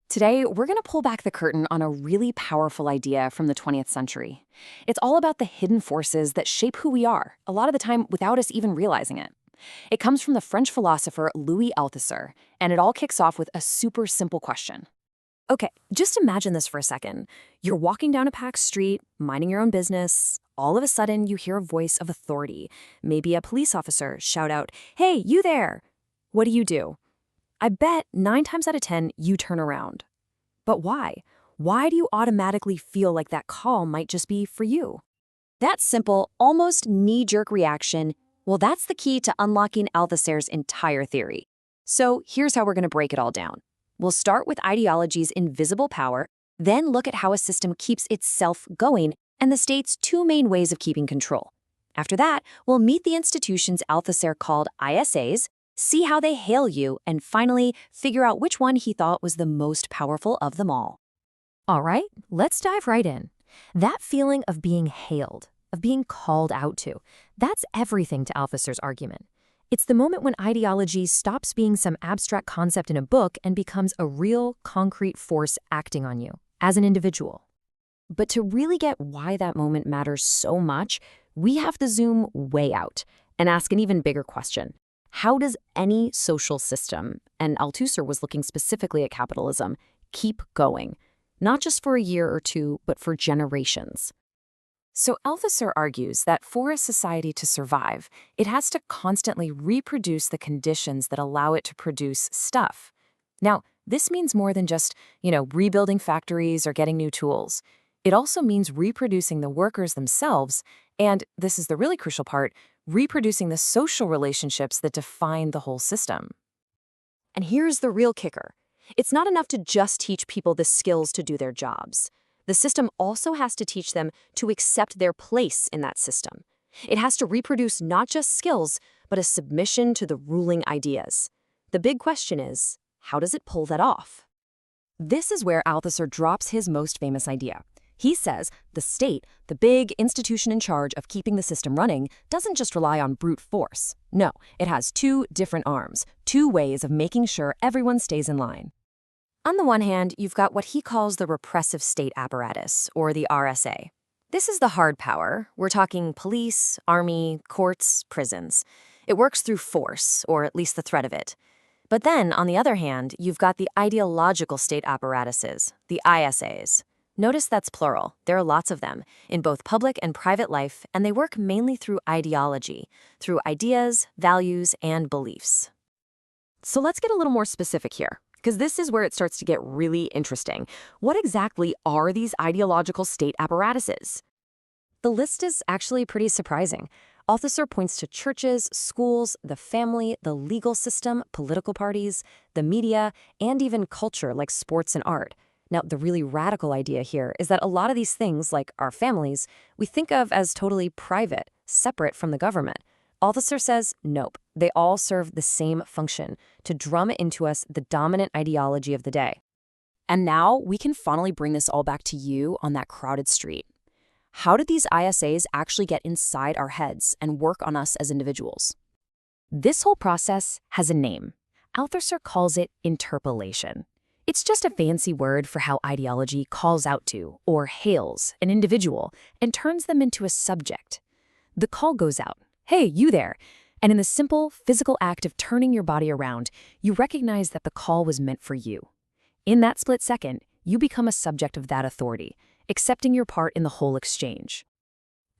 Today, we're going to pull back the curtain on a really powerful idea from the 20th century. It's all about the hidden forces that shape who we are, a lot of the time without us even realizing it. It comes from the French philosopher Louis Althusser, and it all kicks off with a super simple question. Okay, just imagine this for a second. You're walking down a packed street, minding your own business. All of a sudden, you hear a voice of authority, maybe a police officer, shout out, "Hey, you there!" What do? I bet 9 times out of 10, you turn around. But why? Why do you automatically feel like that call might just be for you? That simple, almost knee-jerk reaction, well, that's the key to unlocking Althusser's entire theory. So here's how we're going to break it all down. We'll start with ideology's invisible power, then look at how a system keeps itself going and the state's 2 main ways of keeping control. After that, we'll meet the institutions Althusser called ISAs, see how they hail you, and finally, figure out which one he thought was the most powerful of them all. All right, let's dive right in. That feeling of being hailed, of being called out to, that's everything to Althusser's argument. It's the moment when ideology stops being some abstract concept in a book and becomes a real, concrete force acting on you, as an individual. But to really get why that moment matters so much, we have to zoom way out and ask an even bigger question. How does any social system, and Althusser was looking specifically at capitalism, keep going? Not just for a year or two, but for generations. So Althusser argues that for a society to survive, it has to constantly reproduce the conditions that allow it to produce stuff. Now, this means more than just, rebuilding factories or getting new tools. It also means reproducing the workers themselves, and this is the really crucial part, reproducing the social relationships that define the whole system. And here's the real kicker. It's not enough to just teach people the skills to do their jobs. The system also has to teach them to accept their place in that system. It has to reproduce not just skills, but a submission to the ruling ideas. The big question is, how does it pull that off? This is where Althusser drops his most famous idea. He says the state, the big institution in charge of keeping the system running, doesn't just rely on brute force. No, it has 2 different arms, 2 ways of making sure everyone stays in line. On the one hand, you've got what he calls the Repressive State Apparatus, or the RSA. This is the hard power. We're talking police, army, courts, prisons. It works through force, or at least the threat of it. But then, on the other hand, you've got the Ideological State Apparatuses, the ISAs. Notice that's plural. There are lots of them, in both public and private life, and they work mainly through ideology, through ideas, values, and beliefs. So let's get a little more specific here, because this is where it starts to get really interesting. What exactly are these ideological state apparatuses? The list is actually pretty surprising. Althusser points to churches, schools, the family, the legal system, political parties, the media, and even culture like sports and art. Now, the really radical idea here is that a lot of these things, like our families, we think of as totally private, separate from the government. Althusser says, nope, they all serve the same function, to drum into us the dominant ideology of the day. And now we can finally bring this all back to you on that crowded street. How did these ISAs actually get inside our heads and work on us as individuals? This whole process has a name. Althusser calls it interpellation. It's just a fancy word for how ideology calls out to, or hails, an individual and turns them into a subject. The call goes out, "Hey, you there!" And in the simple, physical act of turning your body around, you recognize that the call was meant for you. In that split second, you become a subject of that authority, accepting your part in the whole exchange.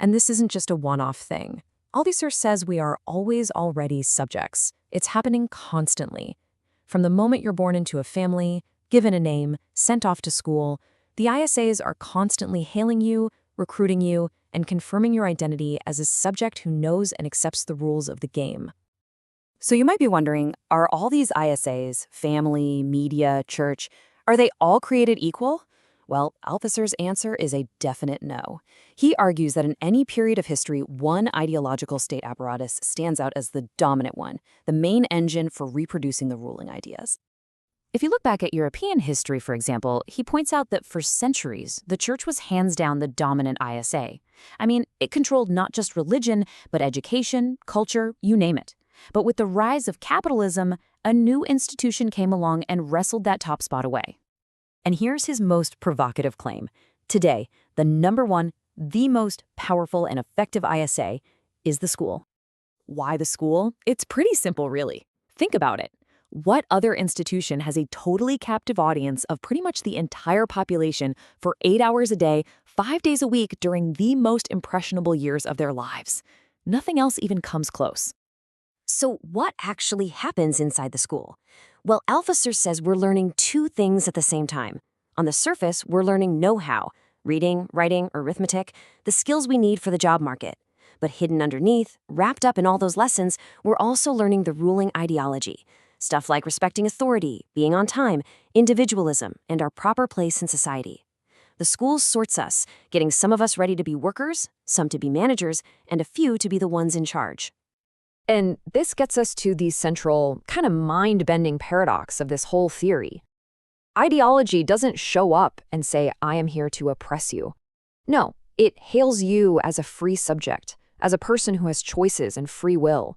And this isn't just a one-off thing. Althusser says we are always already subjects. It's happening constantly. From the moment you're born into a family, given a name, sent off to school, the ISAs are constantly hailing you, recruiting you, and confirming your identity as a subject who knows and accepts the rules of the game. So you might be wondering, are all these ISAs, family, media, church, are they all created equal? Well, Althusser's answer is a definite no. He argues that in any period of history, one ideological state apparatus stands out as the dominant one, the main engine for reproducing the ruling ideas. If you look back at European history, for example, he points out that for centuries, the church was hands down the dominant ISA. I mean, it controlled not just religion, but education, culture, you name it. But with the rise of capitalism, a new institution came along and wrestled that top spot away. And here's his most provocative claim. Today, the number one, the most powerful and effective ISA is the school. Why the school? It's pretty simple, really. Think about it. What other institution has a totally captive audience of pretty much the entire population for 8 hours a day, 5 days a week during the most impressionable years of their lives? Nothing else even comes close. So what actually happens inside the school? Well, Althusser says we're learning two things at the same time. On the surface, we're learning know-how, reading, writing, arithmetic, the skills we need for the job market. But hidden underneath, wrapped up in all those lessons, we're also learning the ruling ideology. Stuff like respecting authority, being on time, individualism, and our proper place in society. The school sorts us, getting some of us ready to be workers, some to be managers, and a few to be the ones in charge. And this gets us to the central, kind of mind-bending paradox of this whole theory. Ideology doesn't show up and say, I am here to oppress you. No, it hails you as a free subject, as a person who has choices and free will.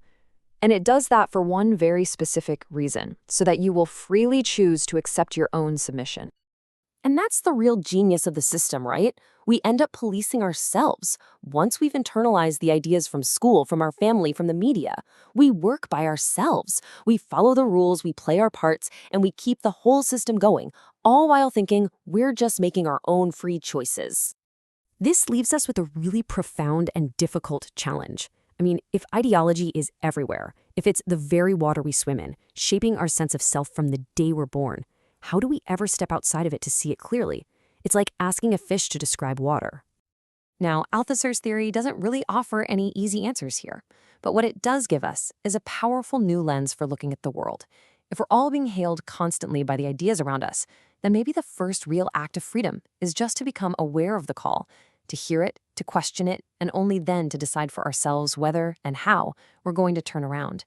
And it does that for one very specific reason, so that you will freely choose to accept your own submission. And that's the real genius of the system, right? We end up policing ourselves. Once we've internalized the ideas from school, from our family, from the media, we work by ourselves. We follow the rules, we play our parts, and we keep the whole system going, all while thinking we're just making our own free choices. This leaves us with a really profound and difficult challenge. I mean, if ideology is everywhere, if it's the very water we swim in, shaping our sense of self from the day we're born, how do we ever step outside of it to see it clearly? It's like asking a fish to describe water. Now, Althusser's theory doesn't really offer any easy answers here, but what it does give us is a powerful new lens for looking at the world. If we're all being hailed constantly by the ideas around us, then maybe the first real act of freedom is just to become aware of the call, to hear it, to question it, and only then to decide for ourselves whether and how we're going to turn around.